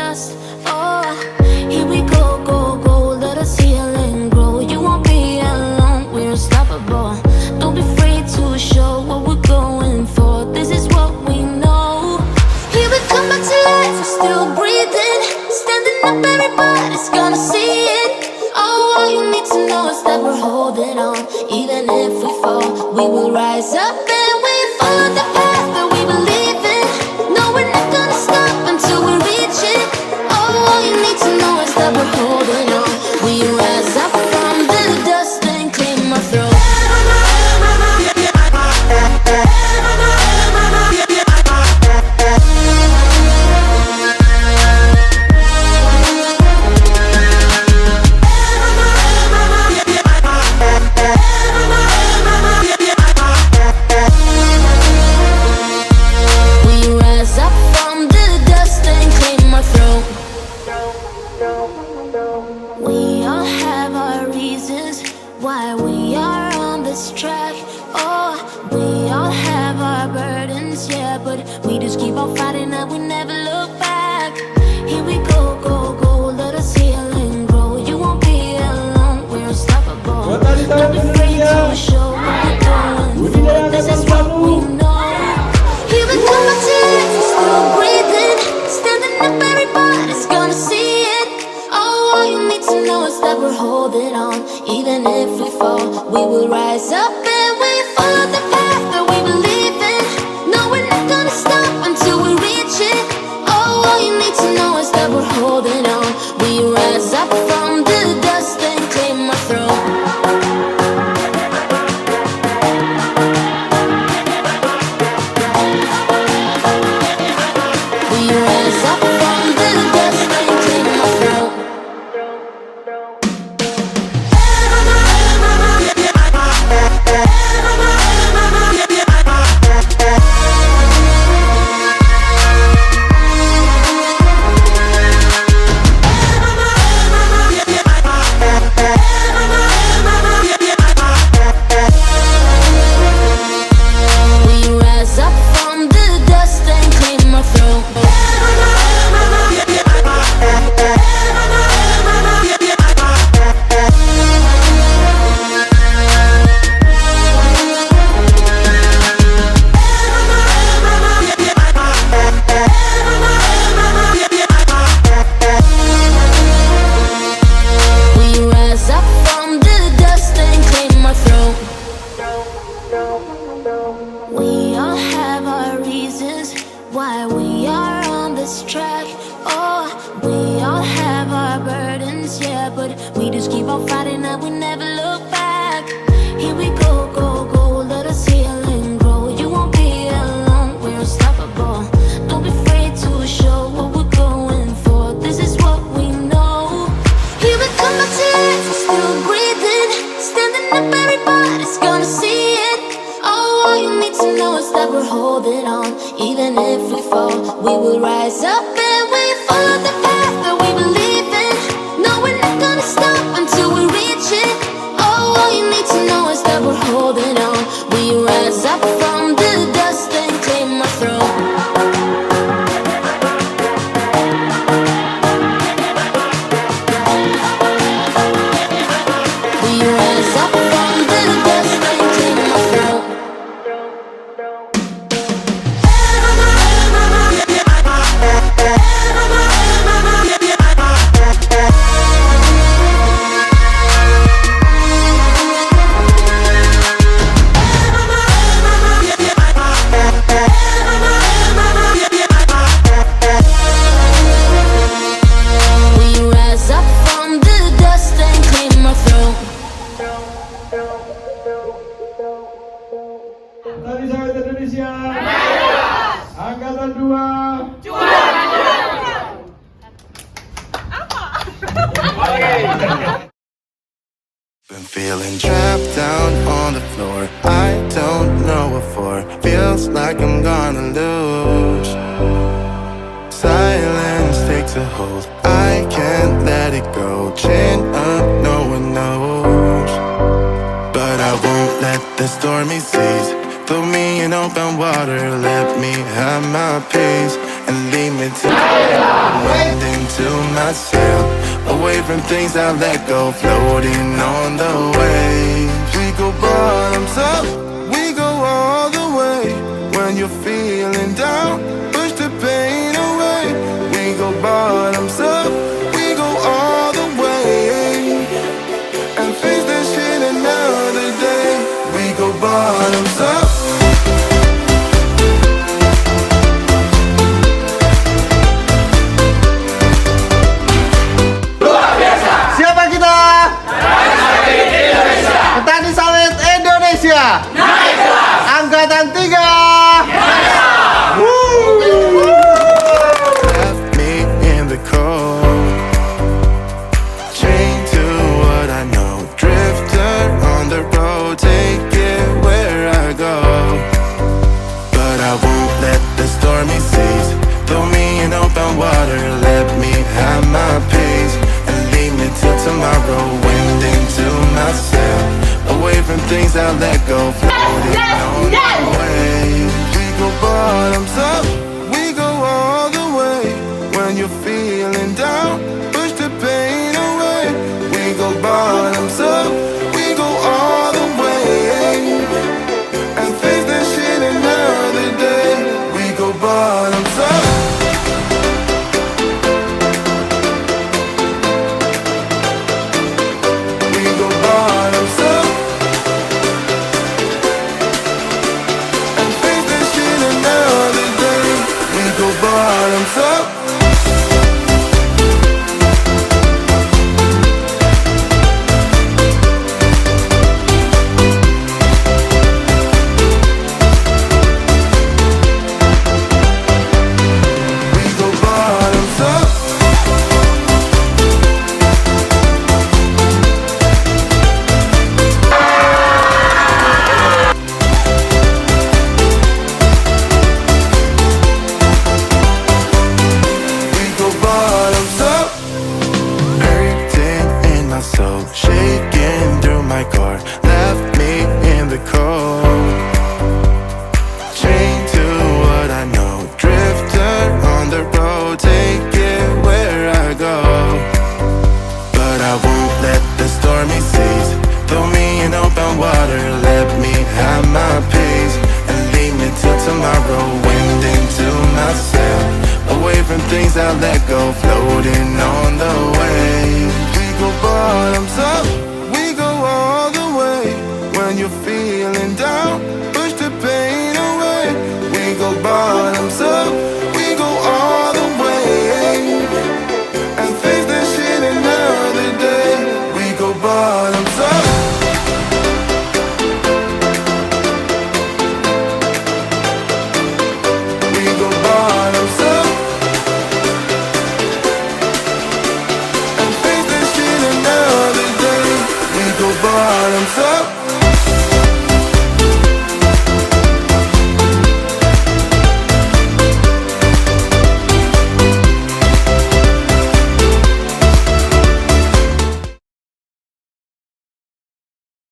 dust. Oh, here we go, go, go. Let us heal and grow. You won't be alone, we're unstoppable. Don't be afraid to show what we're going for. This is what we know. Here we come back to life, we're still breathing. Standing up, everybody's gonna see it. Oh, all you need to know is that we're holding on. Even if we fall, we will rise up and we follow the path that we believe in. No, we're not gonna stop until we reach it. Oh, all you need to know is that we're holding on. We rise up from the dust and clean my throat. We all have our reasons why we are on this track. Oh, we all have our burdens, yeah, but we just keep on fighting and we never look back. Here we go, go, go, let us heal and grow. You won't be alone, we're unstoppable. Don't be afraid to show what we're going for. This is what we know. Here we come back to life, we're still breathing. Standing up, everybody's gonna see it. Oh, all you need to know is that we're holding on. Even if we fall, we will rise up and we follow the path that we believe in. No, we're not gonna stop until we reach it. Oh, all you need to know is that we're holding on. We rise up from the dust and clear my throat. We rise up from the dust and clear my throat. We all have our reasons why we are on this track. Oh, we all have our burdens, yeah, but we just keep on fighting and we never look back. Here we go, go, go, let us heal and grow. You won't be alone, we're unstoppable. Don't be afraid to show what we're going for. This is what we know. Here we come back to life, we're still breathing. Standing up, everybody's gonna see it. Oh, all you need to know is that we're holding on. Even if we fall, we will rise up and we follow the path that we believe in. No, we're not gonna stop until we reach it. Oh, all you need to know is that we're holding on. We rise up from the dust and clear my throat. We rise up from the dust and clear my throat. Tadi sahabat Indonesia, Angkatan 2, Been feeling trapped down on the floor. I don't know what for. Feels like I'm gonna lose. Silence takes a hold. I can't let it go. Chain up, no one knows. But I won't let the stormy seas throw me in open water. Let me have my peace and leave me to winding my sail, away from things I let go, floating on the waves. We go bottoms up, we go all the way. When you're feeling down, push the pain away. We go bottoms up, we go all the way, and face that shit another day. We go bottoms up. Siapa kita? Petani sawit Indonesia. Naik kelas. Angkatan 3. Left me in the cold, chained to what I know, drifter on the road, take it where I go. But I won't let the stormy seas throw me in open water. Let me have my pace and leave me till tomorrow. Wind into myself, away from things I let go, floating on the waves. We go bottoms up, we go all the way. When you're feeling down, push the pain away. We go bottoms up, we go all the way, and face that shit another day. We go bottoms up. We go bottoms up, and face that shit another day. We go bottoms up. We go bottoms up. We go bottoms up. Hurting in my soul,